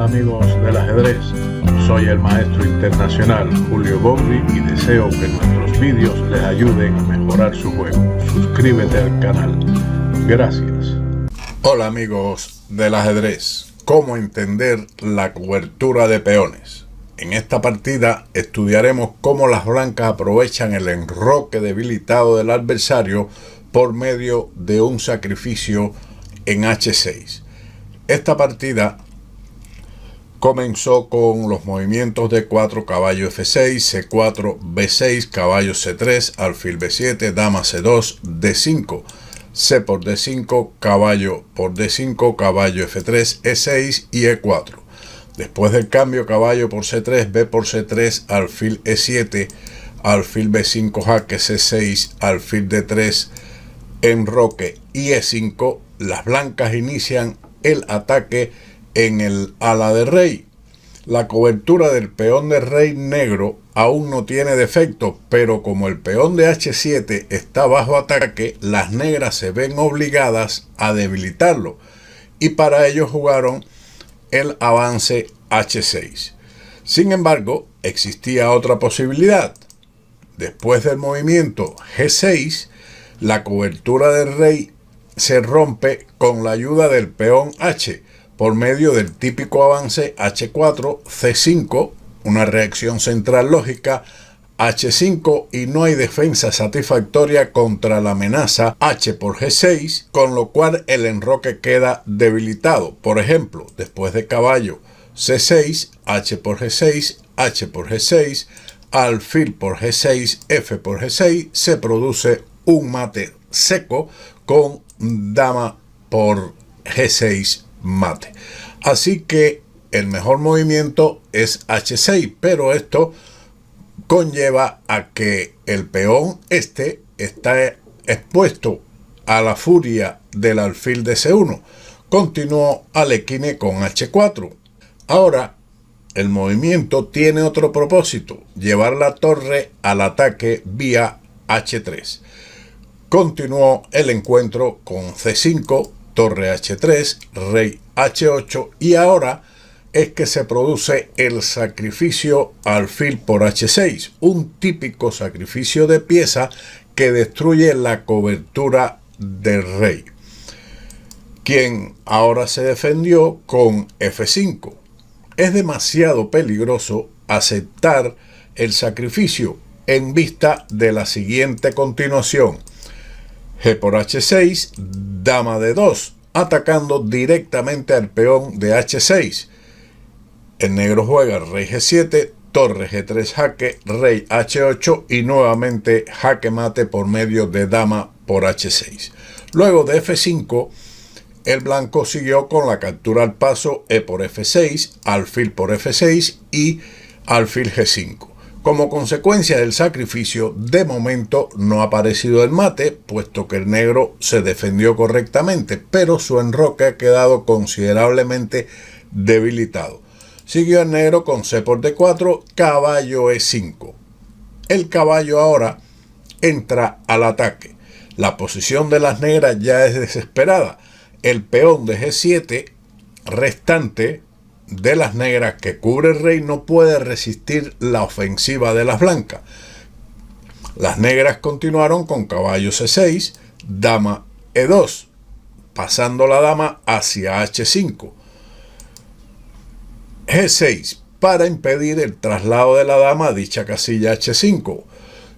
amigos del ajedrez, soy el maestro internacional Julio Bogri y deseo que nuestros vídeos les ayuden a mejorar su juego. Suscríbete al canal. Gracias. Hola amigos del ajedrez, ¿cómo entender la cobertura de peones? En esta partida estudiaremos cómo las blancas aprovechan el enroque debilitado del adversario por medio de un sacrificio en H6. Esta partida comenzó con los movimientos de 4, caballo F6, C4, B6, caballo C3, alfil B7, dama C2, D5, C por D5, caballo por D5, caballo F3, E6 y E4. Después del cambio, caballo por C3, B por C3, alfil E7, alfil B5, jaque C6, alfil D3, enroque y E5, las blancas inician el ataque en el ala de rey. La cobertura del peón de rey negro aún no tiene defecto, pero como el peón de H7 está bajo ataque, las negras se ven obligadas a debilitarlo y para ello jugaron el avance H6. Sin embargo, existía otra posibilidad. Después del movimiento G6, la cobertura del rey se rompe con la ayuda del peón H por medio del típico avance H4, C5, una reacción central lógica, H5 y no hay defensa satisfactoria contra la amenaza H por G6, con lo cual el enroque queda debilitado. Por ejemplo, después de caballo C6, H por G6, H por G6, alfil por G6, F por G6, se produce un mate seco con dama por G6 mate. Así que el mejor movimiento es H6, pero esto conlleva a que el peón está expuesto a la furia del alfil de C1. Continuó Alekhine con H4. Ahora el movimiento tiene otro propósito: llevar la torre al ataque vía H3. Continuó el encuentro con C5, torre H3, rey H8 y ahora es que se produce el sacrificio alfil por H6, un típico sacrificio de pieza que destruye la cobertura del rey, quien ahora se defendió con F5. Es demasiado peligroso aceptar el sacrificio en vista de la siguiente continuación: G por H6, dama D2, atacando directamente al peón de H6. El negro juega rey G7, torre G3 jaque, rey H8 y nuevamente jaque mate por medio de dama por H6. Luego de F5, el blanco siguió con la captura al paso E por F6, alfil por F6 y alfil G5. Como consecuencia del sacrificio, de momento no ha aparecido el mate, puesto que el negro se defendió correctamente, pero su enroque ha quedado considerablemente debilitado. Siguió el negro con C por D4, caballo E5. El caballo ahora entra al ataque. La posición de las negras ya es desesperada. El peón de G7 restante de las negras que cubre el rey no puede resistir la ofensiva de las blancas. Las negras continuaron con caballo C6, dama E2, pasando la dama hacia H5. G6 para impedir el traslado de la dama a dicha casilla H5.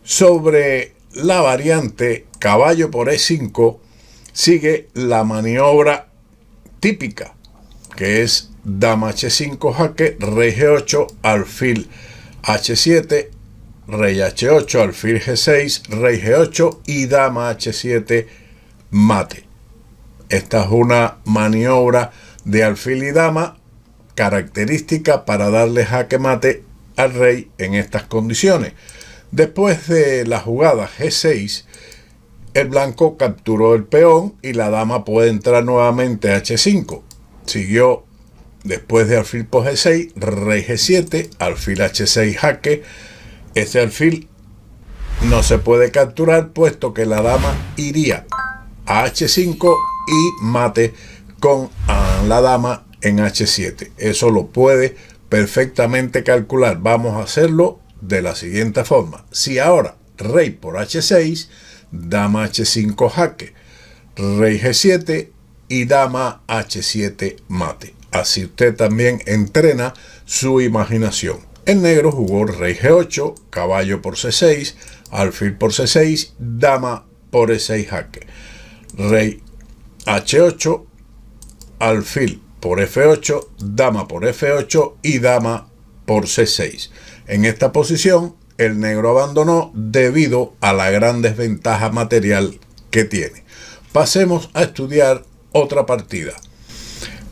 Sobre la variante caballo por E5 sigue la maniobra típica, que es dama H5 jaque, rey G8, alfil H7, rey H8, alfil G6, rey G8 y dama H7 mate. Esta es una maniobra de alfil y dama característica para darle jaque mate al rey en estas condiciones. Después de la jugada G6, el blanco capturó el peón y la dama puede entrar nuevamente a H5. Siguió después de alfil por G6, rey G7, alfil H6 jaque. Este alfil no se puede capturar puesto que la dama iría a H5 y mate con la dama en H7. Eso lo puede perfectamente calcular. Vamos a hacerlo de la siguiente forma. Si ahora rey por H6, dama H5 jaque, rey G7 y dama H7 mate. Así usted también entrena su imaginación. El negro jugó rey G8, caballo por C6, alfil por C6, dama por E6 jaque, rey H8, alfil por F8, dama por F8 y dama por C6. En esta posición el negro abandonó debido a la gran desventaja material que tiene. Pasemos a estudiar otra partida.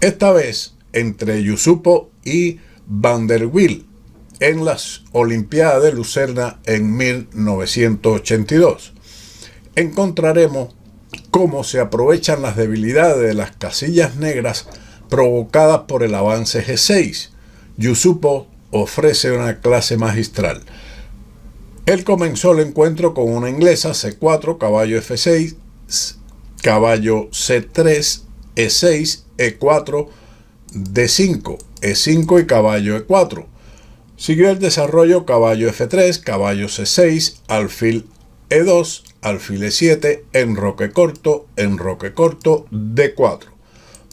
Esta vez entre Yusupov y Van der Wiel en las Olimpiadas de Lucerna en 1982. Encontraremos cómo se aprovechan las debilidades de las casillas negras provocadas por el avance G6. Yusupov ofrece una clase magistral. Él comenzó el encuentro con una inglesa, C4, caballo F6, caballo C3, E6, E4, D5, E5 y caballo E4. Siguió el desarrollo caballo F3, caballo C6, alfil E2, alfil E7, enroque corto, D4,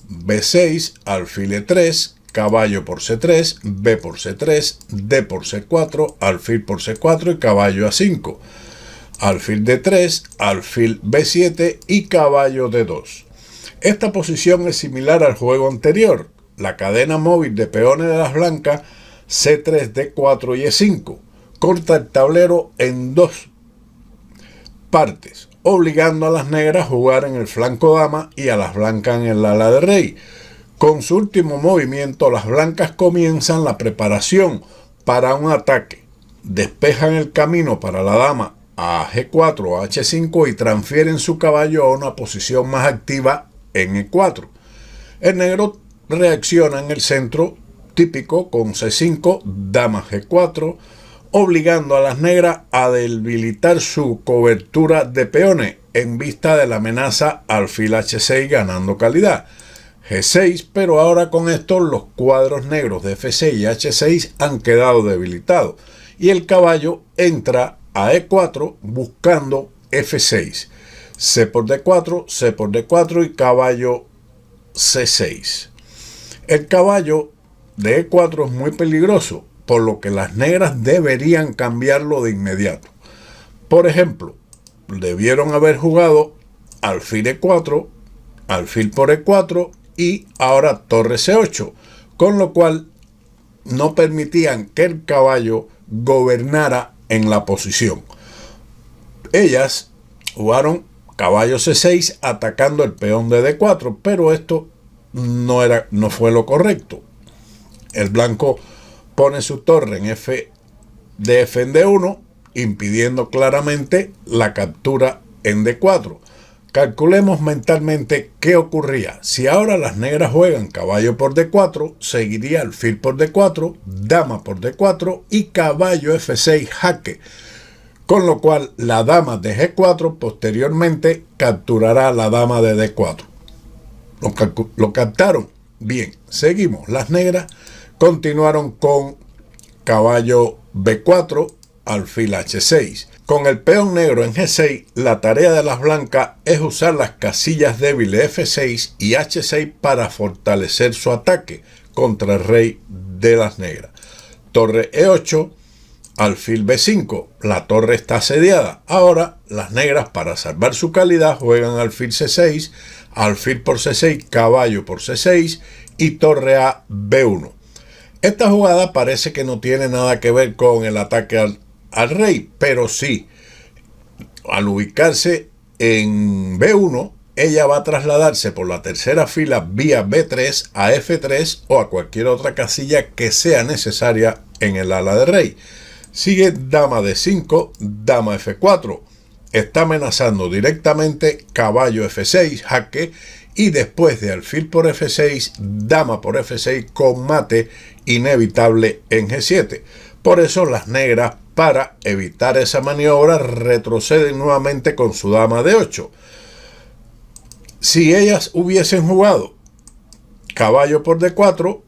B6, alfil E3, caballo por C3, B por C3, D por C4, alfil por C4 y caballo A5, alfil D3, alfil B7 y caballo D2. Esta posición es similar al juego anterior, la cadena móvil de peones de las blancas C3, D4 y E5. Corta el tablero en dos partes, obligando a las negras a jugar en el flanco dama y a las blancas en el ala de rey. Con su último movimiento, las blancas comienzan la preparación para un ataque. Despejan el camino para la dama a G4 o H5 y transfieren su caballo a una posición más activa en E4. El negro reacciona en el centro típico con C5, dama G4, obligando a las negras a debilitar su cobertura de peones en vista de la amenaza alfil H6 ganando calidad. G6, pero ahora con esto los cuadros negros de F6 y H6 han quedado debilitados y el caballo entra a E4 buscando F6, C por D4, C por D4 y caballo C6. El caballo de E4 es muy peligroso, por lo que las negras deberían cambiarlo de inmediato. Por ejemplo, debieron haber jugado alfil E4, alfil por E4 y ahora torre C8, con lo cual no permitían que el caballo gobernara en la posición. Ellas jugaron caballo C6 atacando el peón de D4, pero esto no fue lo correcto. El blanco pone su torre en F de D1, impidiendo claramente la captura en D4. Calculemos mentalmente qué ocurría. Si ahora las negras juegan caballo por D4, seguiría alfil por D4, dama por D4 y caballo F6 jaque, con lo cual la dama de G4 posteriormente capturará la dama de D4. ¿Lo captaron? Bien, seguimos. Las negras continuaron con caballo B4, alfil H6. Con el peón negro en G6, la tarea de las blancas es usar las casillas débiles F6 y H6 para fortalecer su ataque contra el rey de las negras. Torre E8, alfil B5. La torre está asediada. Ahora las negras, para salvar su calidad, juegan alfil C6, alfil por C6, caballo por C6 y torre A B1. Esta jugada parece que no tiene nada que ver con el ataque al rey, pero sí, al ubicarse en B1, ella va a trasladarse por la tercera fila vía B3 a F3 o a cualquier otra casilla que sea necesaria en el ala de rey. Sigue dama D5, dama F4. Está amenazando directamente caballo F6, jaque, y después de alfil por F6, dama por F6 con mate inevitable en G7. Por eso las negras, para evitar esa maniobra, retroceden nuevamente con su dama D8. Si ellas hubiesen jugado caballo por D4,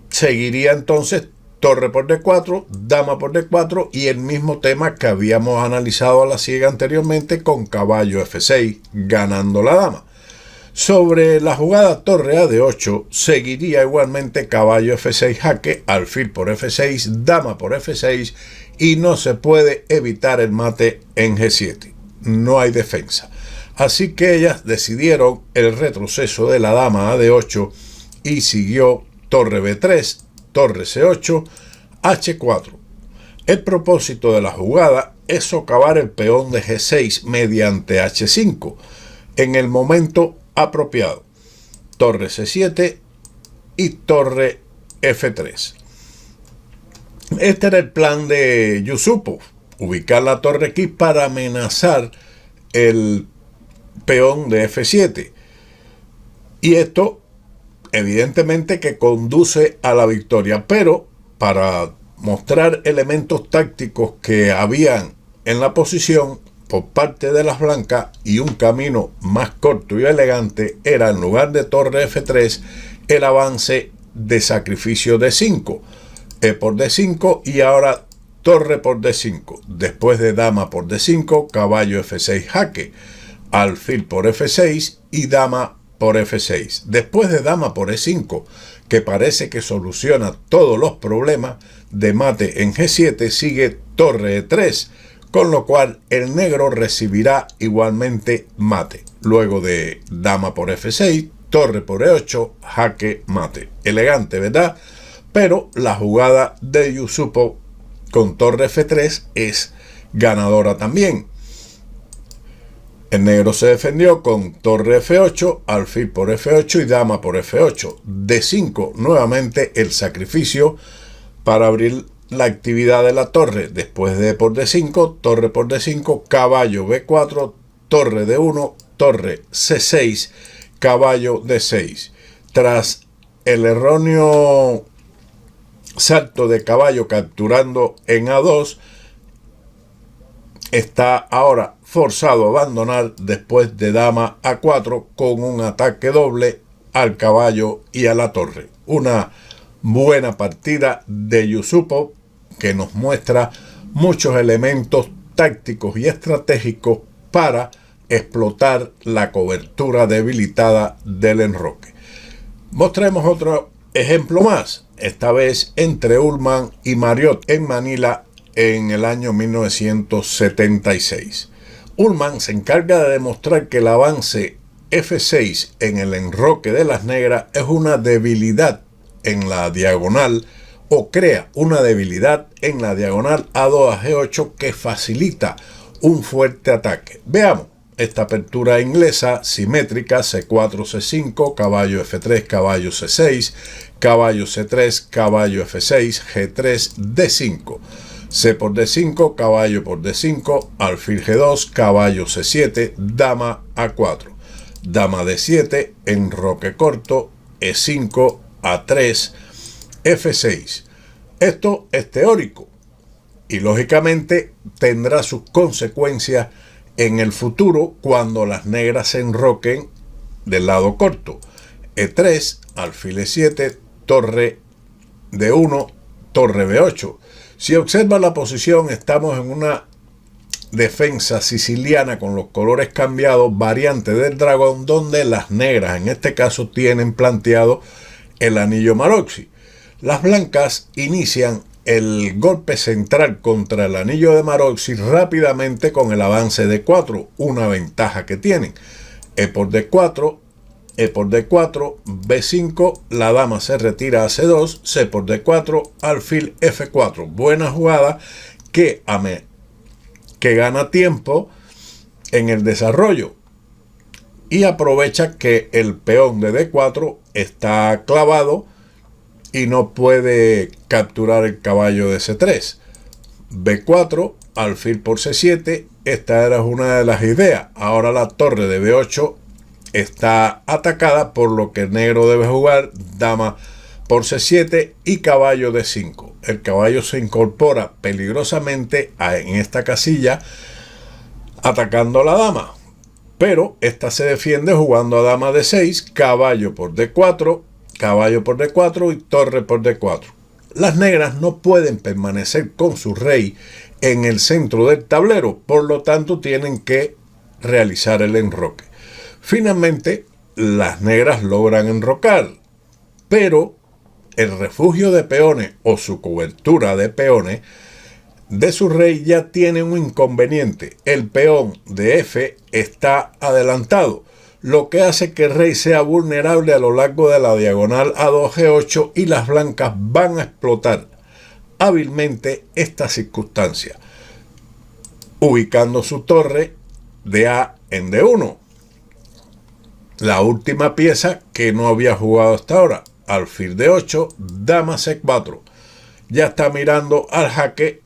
seguiría entonces torre por D4, dama por D4 y el mismo tema que habíamos analizado a la ciega anteriormente con caballo F6 ganando la dama. Sobre la jugada torre a D8 seguiría igualmente caballo F6 jaque, alfil por F6, dama por F6 y no se puede evitar el mate en G7. No hay defensa. Así que ellas decidieron el retroceso de la dama a D8 y siguió torre B3, torre C8, H4. El propósito de la jugada es socavar el peón de G6 mediante H5 en el momento apropiado. Torre C7 y torre F3. Este era el plan de Yusupov, ubicar la torre aquí para amenazar el peón de F7. Y esto evidentemente que conduce a la victoria, pero para mostrar elementos tácticos que habían en la posición por parte de las blancas y un camino más corto y elegante era, en lugar de torre F3, el avance de sacrificio de 5, E por D5 y ahora torre por D5, después de dama por D5, caballo F6 jaque, alfil por F6 y dama por F6. Después de dama por E5, que parece que soluciona todos los problemas de mate en G7, sigue torre E3, con lo cual el negro recibirá igualmente mate. Luego de dama por F6, torre por E8, jaque mate. Elegante, ¿verdad? Pero la jugada de Yusupov con torre F3 es ganadora también. El negro se defendió con torre F8, alfil por F8 y dama por F8. D5, nuevamente el sacrificio para abrir la actividad de la torre. Después de por D5, torre por D5, caballo B4, torre D1, torre C6, caballo D6. Tras el erróneo salto de caballo capturando en A2, está ahora forzado a abandonar después de dama A4 con un ataque doble al caballo y a la torre. Una buena partida de Yusupov que nos muestra muchos elementos tácticos y estratégicos para explotar la cobertura debilitada del enroque. Mostremos otro ejemplo más, esta vez entre Ullman y Marriott en Manila en el año 1976. Ullman se encarga de demostrar que el avance F6 en el enroque de las negras es una debilidad en la diagonal o crea una debilidad en la diagonal A2 a G8 que facilita un fuerte ataque. Veamos esta apertura inglesa simétrica: C4, C5, caballo F3, caballo C6, caballo C3, caballo F6, G3, D5. C por D5, caballo por D5, alfil G2, caballo C7, dama A4, dama D7, enroque corto, E5, A3, F6. Esto es teórico y lógicamente tendrá sus consecuencias en el futuro cuando las negras se enroquen del lado corto. E3, alfil E7, torre D1, torre B8. Si observa la posición, estamos en una defensa siciliana con los colores cambiados, variante del dragón, donde las negras en este caso tienen planteado el anillo Maroczy. Las blancas inician el golpe central contra el anillo de Maroczy rápidamente con el avance de 4, una ventaja que tienen. E por D4, E por D4, B5, la dama se retira a C2, C por D4, alfil F4. Buena jugada que gana tiempo en el desarrollo y aprovecha que el peón de D4 está clavado y no puede capturar el caballo de C3. B4, alfil por C7, esta era una de las ideas. Ahora la torre de B8 está atacada, por lo que el negro debe jugar dama por C7 y caballo D5. El caballo se incorpora peligrosamente en esta casilla atacando a la dama, pero esta se defiende jugando a dama D6, caballo por D4, caballo por D4 y torre por D4. Las negras no pueden permanecer con su rey en el centro del tablero, por lo tanto tienen que realizar el enroque. Finalmente, las negras logran enrocar, pero el refugio de peones o su cobertura de peones de su rey ya tiene un inconveniente. El peón de F está adelantado, lo que hace que el rey sea vulnerable a lo largo de la diagonal A2G8 y las blancas van a explotar hábilmente esta circunstancia, ubicando su torre de A en D1. La última pieza que no había jugado hasta ahora, alfil D8, dama C4. Ya está mirando al jaque,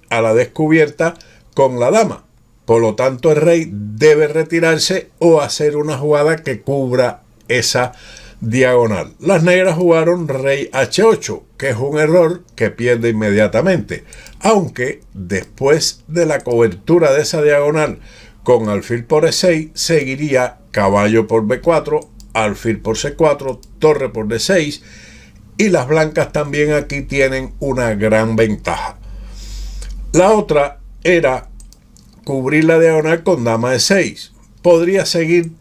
a la descubierta con la dama. Por lo tanto, el rey debe retirarse o hacer una jugada que cubra esa diagonal. Las negras jugaron rey H8, que es un error que pierde inmediatamente, aunque después de la cobertura de esa diagonal con alfil por E6 seguiría caballo por B4, alfil por C4, torre por D6, y las blancas también aquí tienen una gran ventaja. La otra era cubrir la diagonal con dama E6. Podría seguir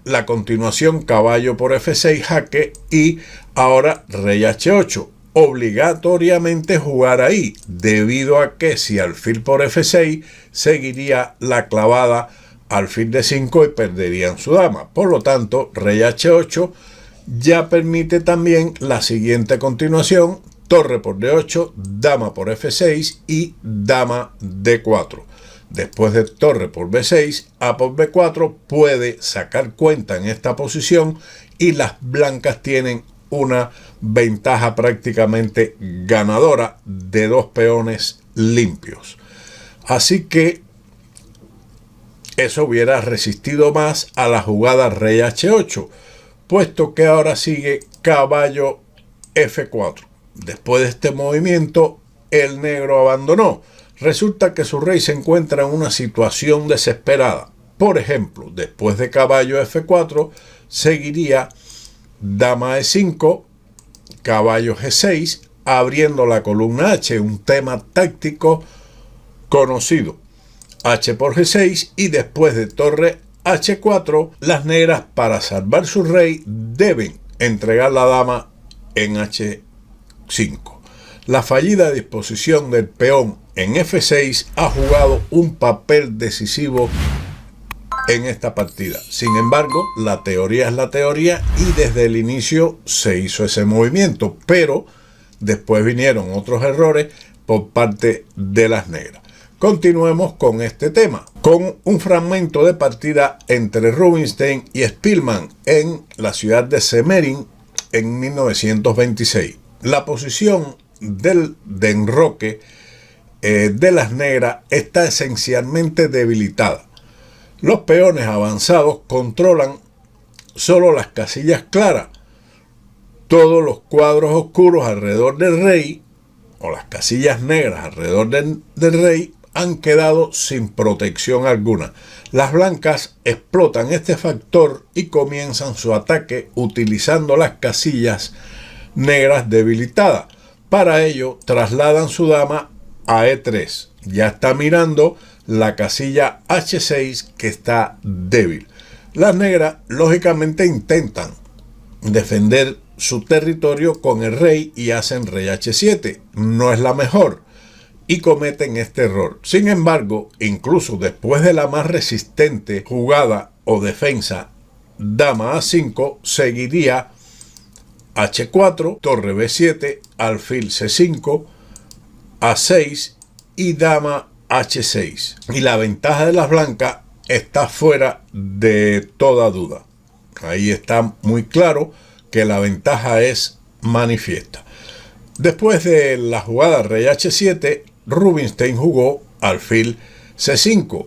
la continuación caballo por F6 jaque y ahora rey H8. Obligatoriamente jugar ahí, debido a que si alfil por F6 seguiría la clavada alfil D5 y perderían su dama. Por lo tanto, rey H8 ya permite también la siguiente continuación, torre por D8, dama por F6 y dama D4. Después de torre por B6, A por B4 puede sacar cuenta en esta posición y las blancas tienen una ventaja prácticamente ganadora de dos peones limpios. Así que eso hubiera resistido más a la jugada rey H8, puesto que ahora sigue caballo F4. Después de este movimiento, el negro abandonó. Resulta que su rey se encuentra en una situación desesperada. Por ejemplo, después de caballo F4, seguiría dama E5, caballo G6, abriendo la columna H, un tema táctico conocido. H por G6 y después de torre H4, las negras, para salvar su rey, deben entregar la dama en H5. La fallida disposición del peón en F6 ha jugado un papel decisivo en esta partida. Sin embargo, la teoría es la teoría y desde el inicio se hizo ese movimiento, pero después vinieron otros errores por parte de las negras. Continuemos con este tema, con un fragmento de partida entre Rubinstein y Spielmann en la ciudad de Semerin en 1926. La posición de enroque de las negras está esencialmente debilitada. Los peones avanzados controlan solo las casillas claras. Todos los cuadros oscuros alrededor del rey o las casillas negras alrededor del rey han quedado sin protección alguna. Las blancas explotan este factor y comienzan su ataque utilizando las casillas negras debilitadas. Para ello, trasladan su dama a E3. Ya está mirando la casilla H6 que está débil. Las negras, lógicamente, intentan defender su territorio con el rey y hacen rey H7. No es la mejor y cometen este error. Sin embargo, incluso después de la más resistente jugada o defensa, dama A5, seguiría H4, torre B7, alfil C5, A6 y dama H6. Y la ventaja de las blancas está fuera de toda duda. Ahí está muy claro que la ventaja es manifiesta. Después de la jugada rey H7, Rubinstein jugó alfil C5,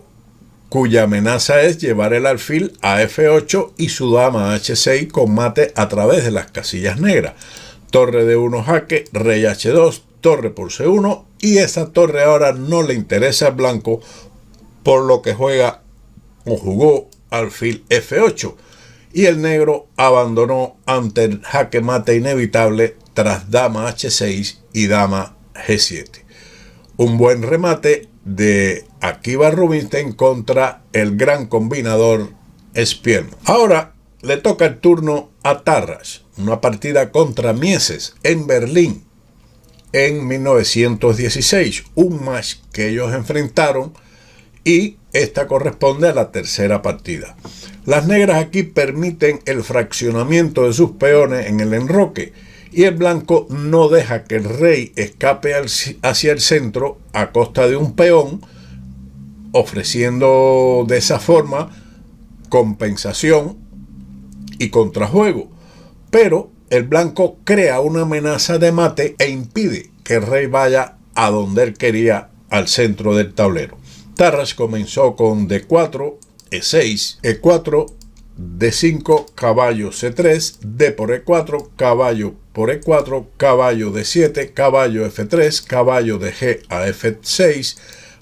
cuya amenaza es llevar el alfil a F8 y su dama H6 con mate a través de las casillas negras. Torre D1 jaque, rey H2, torre por C1 y esa torre ahora no le interesa al blanco, por lo que juega o jugó alfil F8, y el negro abandonó ante el jaque mate inevitable tras dama H6 y dama G7. Un buen remate de Akiva Rubinstein contra el gran combinador Spielmann. Ahora le toca el turno a Tarrasch, una partida contra Mieses en Berlín en 1916, un match que ellos enfrentaron, y esta corresponde a la tercera partida. Las negras aquí permiten el fraccionamiento de sus peones en el enroque, y el blanco no deja que el rey escape hacia el centro a costa de un peón, ofreciendo de esa forma compensación y contrajuego. Pero el blanco crea una amenaza de mate e impide que el rey vaya a donde él quería, al centro del tablero. Tarrasch comenzó con D4, E6, E4, D5, caballo C3, D por E4, caballo por E4, caballo D7, caballo F3, caballo de G a F6,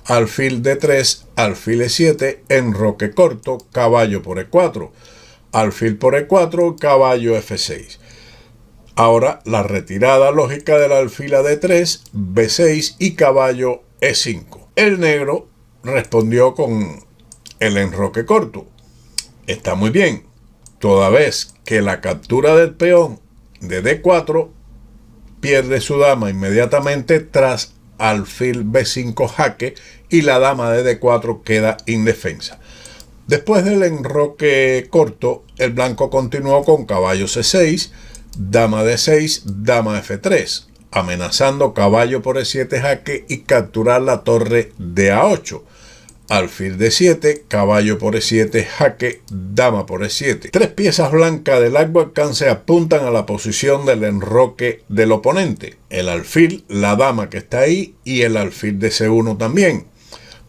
alfil D3, alfil E7, enroque corto, caballo por E4, alfil por E4, caballo F6. Ahora la retirada lógica del alfil a D3, B6 y caballo E5. El negro respondió con el enroque corto. Está muy bien, toda vez que la captura del peón de D4 pierde su dama inmediatamente tras alfil B5 jaque, y la dama de D4 queda indefensa. Después del enroque corto, el blanco continuó con caballo C6, dama D6, dama F3, amenazando caballo por E7 jaque y capturar la torre de A8. Alfil D7, caballo por E7 jaque, dama por E7. Tres piezas blancas de largo alcance apuntan a la posición del enroque del oponente: el alfil, la dama que está ahí y el alfil de C1 también.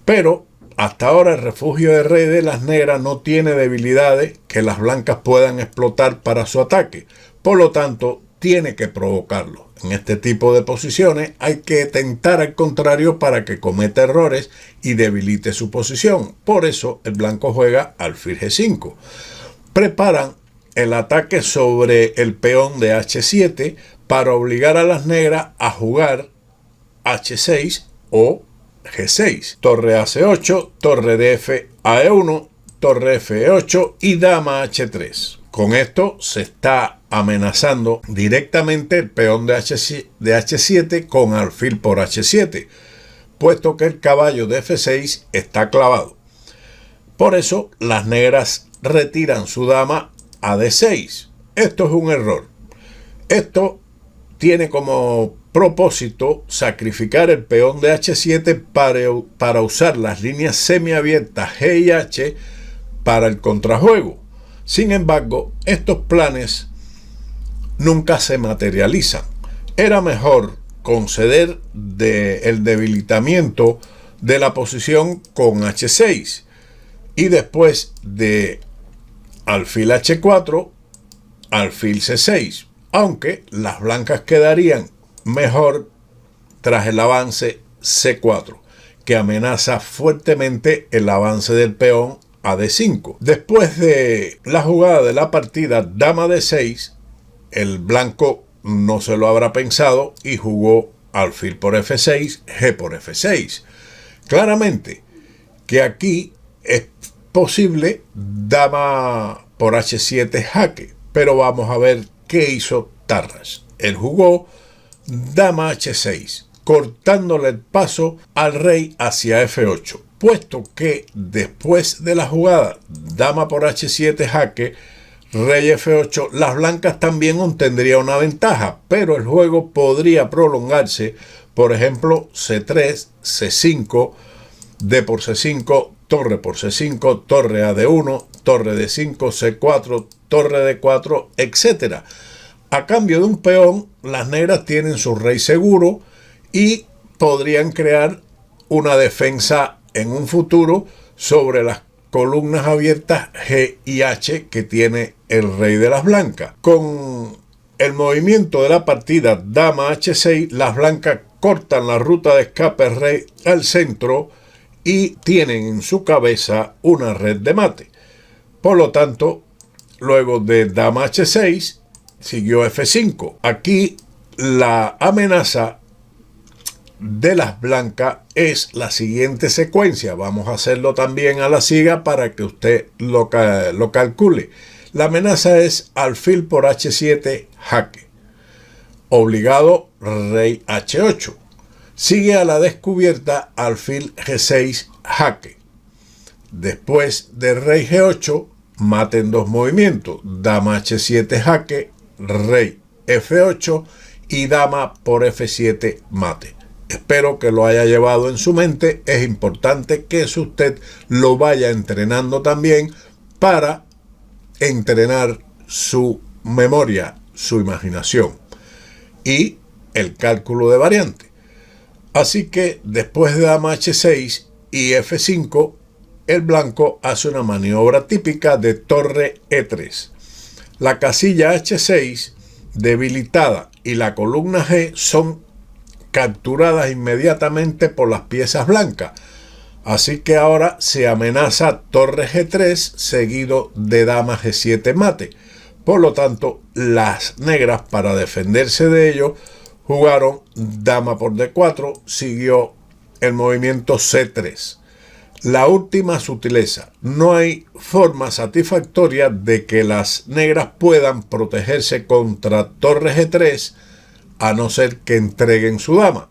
Pero hasta ahora el refugio de rey de las negras no tiene debilidades que las blancas puedan explotar para su ataque. Por lo tanto, tiene que provocarlo. En este tipo de posiciones hay que tentar al contrario para que cometa errores y debilite su posición. Por eso el blanco juega alfil G5. Preparan el ataque sobre el peón de H7 para obligar a las negras a jugar H6 o G6. Torre a C8, torre de F a E1, torre F8 y dama H3. Con esto se está amenazando directamente el peón de H7 con alfil por H7, puesto que el caballo de F6 está clavado. Por eso las negras retiran su dama a D6. Esto es un error. Esto tiene como propósito sacrificar el peón de H7 para usar las líneas semiabiertas G y H para el contrajuego. Sin embargo, estos planes nunca se materializan. Era mejor conceder el debilitamiento de la posición con H6 y después de alfil H4, alfil C6, aunque las blancas quedarían mejor tras el avance C4, que amenaza fuertemente el avance del peón a D5. Después de la jugada de la partida dama D6, el blanco no se lo habrá pensado y jugó alfil por F6, G por F6. Claramente que aquí es posible dama por H7 jaque, pero vamos a ver qué hizo Tarrasch. Él jugó dama H6, cortándole el paso al rey hacia F8, puesto que después de la jugada dama por H7 jaque, rey F8, las blancas también obtendrían una ventaja, pero el juego podría prolongarse, por ejemplo, C3, C5, D por C5, torre por C5, torre a D1, torre D5, C4, torre D4, etc. A cambio de un peón, las negras tienen su rey seguro y podrían crear una defensa en un futuro sobre las columnas abiertas G y H que tiene el rey de las blancas. Con el movimiento de la partida dama H6, las blancas cortan la ruta de escape rey al centro y tienen en su cabeza una red de mate. Por lo tanto, luego de dama h6, siguió f5. Aquí la amenaza de las blancas es la siguiente secuencia. Vamos a hacerlo también a la siga para que usted lo calcule. La amenaza es alfil por h7, jaque. Obligado, rey h8. Sigue a la descubierta alfil g6, jaque. Después de rey g8, mate en dos movimientos. Dama h7, jaque, rey f8 y dama por f7, mate. Espero que lo haya llevado en su mente. Es importante que usted lo vaya entrenando también para entrenar su memoria, su imaginación y el cálculo de variante. Así que después de dama h6 y f5, el blanco hace una maniobra típica de torre e3. La casilla h6 debilitada y la columna g son capturadas inmediatamente por las piezas blancas. Así que ahora se amenaza torre g3 seguido de dama g7 mate. Por lo tanto, las negras, para defenderse de ello, jugaron dama por d4, siguió el movimiento c3. La última sutileza: no hay forma satisfactoria de que las negras puedan protegerse contra torre g3 a no ser que entreguen su dama,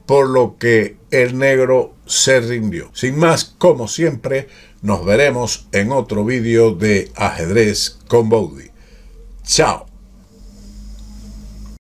por lo que el negro se rindió. Sin más, como siempre, nos veremos en otro vídeo de Ajedrez con Boudy. Chao.